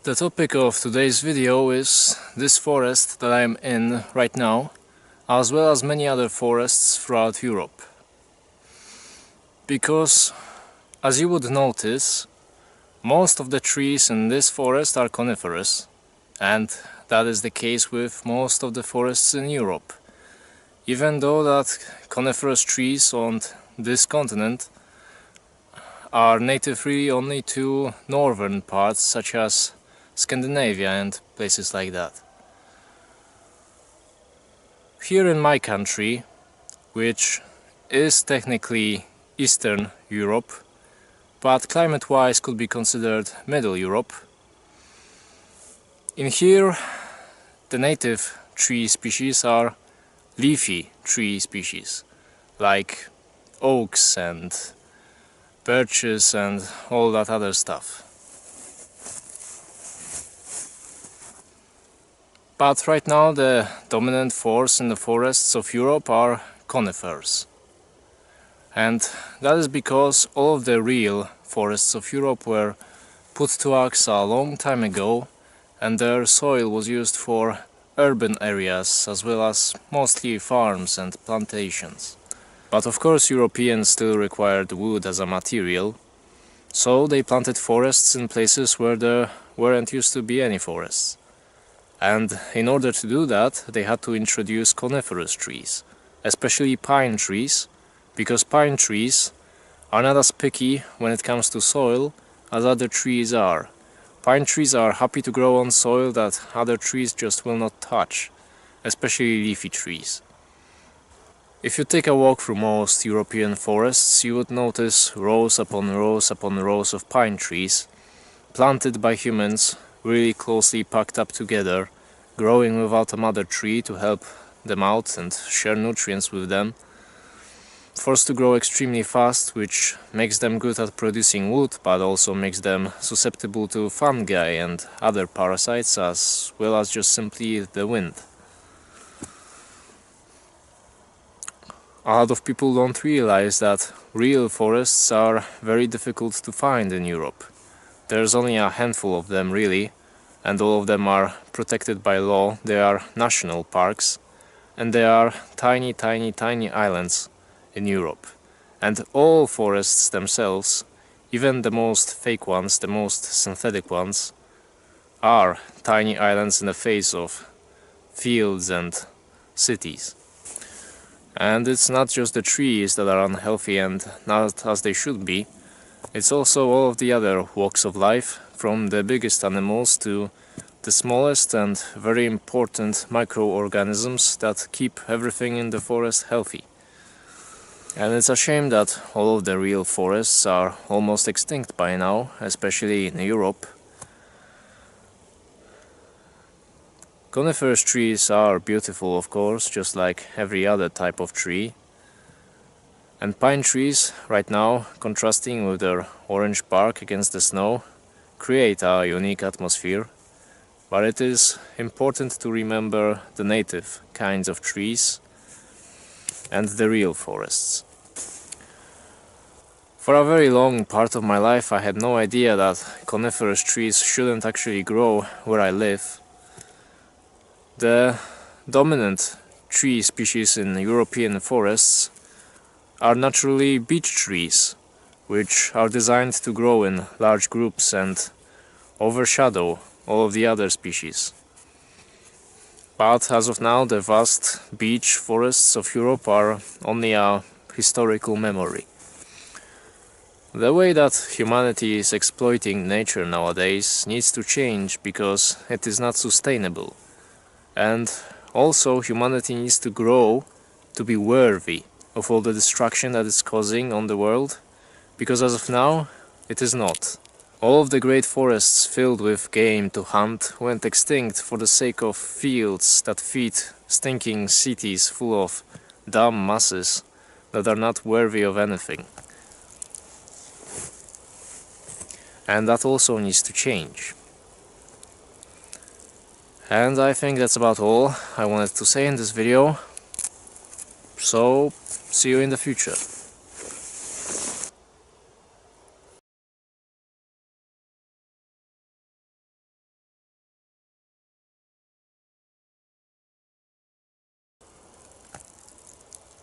The topic of today's video is this forest that I am in right now, as well as many other forests throughout Europe. Because, as you would notice, most of the trees in this forest are coniferous, and that is the case with most of the forests in Europe. Even though that coniferous trees on this continent are native really only to northern parts such as Scandinavia and places like that. Here in my country, which is technically Eastern Europe, but climate-wise could be considered Middle Europe, in here the native tree species are leafy tree species, like oaks and birches and all that other stuff. But right now the dominant force in the forests of Europe are conifers. And that is because all of the real forests of Europe were put to axe a long time ago, and their soil was used for urban areas as well as mostly farms and plantations. But of course Europeans still required wood as a material, so they planted forests in places where there weren't used to be any forests. And in order to do that, they had to introduce coniferous trees, especially pine trees, because pine trees are not as picky when it comes to soil as other trees are. Pine trees are happy to grow on soil that other trees just will not touch, especially leafy trees. If you take a walk through most European forests, you would notice rows upon rows upon rows of pine trees, planted by humans, really closely packed up together, growing without a mother tree to help them out and share nutrients with them, forced to grow extremely fast, which makes them good at producing wood, but also makes them susceptible to fungi and other parasites, as well as just simply the wind. A lot of people don't realize that real forests are very difficult to find in Europe. There's only a handful of them really, and all of them are protected by law. They are national parks, and they are tiny islands in Europe. And all forests themselves, even the most fake ones, the most synthetic ones, are tiny islands in the face of fields and cities. And it's not just the trees that are unhealthy and not as they should be, it's also all of the other walks of life, from the biggest animals to the smallest and very important microorganisms that keep everything in the forest healthy. And it's a shame that all of the real forests are almost extinct by now, especially in Europe. Coniferous trees are beautiful, of course, just like every other type of tree. And pine trees, right now, contrasting with their orange bark against the snow, create a unique atmosphere. But it is important to remember the native kinds of trees and the real forests. For a very long part of my life I had no idea that coniferous trees shouldn't actually grow where I live. The dominant tree species in European forests are naturally beech trees, which are designed to grow in large groups and overshadow all of the other species. But as of now, the vast beech forests of Europe are only a historical memory. The way that humanity is exploiting nature nowadays needs to change, because it is not sustainable. And also humanity needs to grow to be worthy of all the destruction that it's causing on the world, because as of now it is not. All of the great forests filled with game to hunt went extinct for the sake of fields that feed stinking cities full of dumb masses that are not worthy of anything. And that also needs to change. And I think that's about all I wanted to say in this video. So, see you in the future.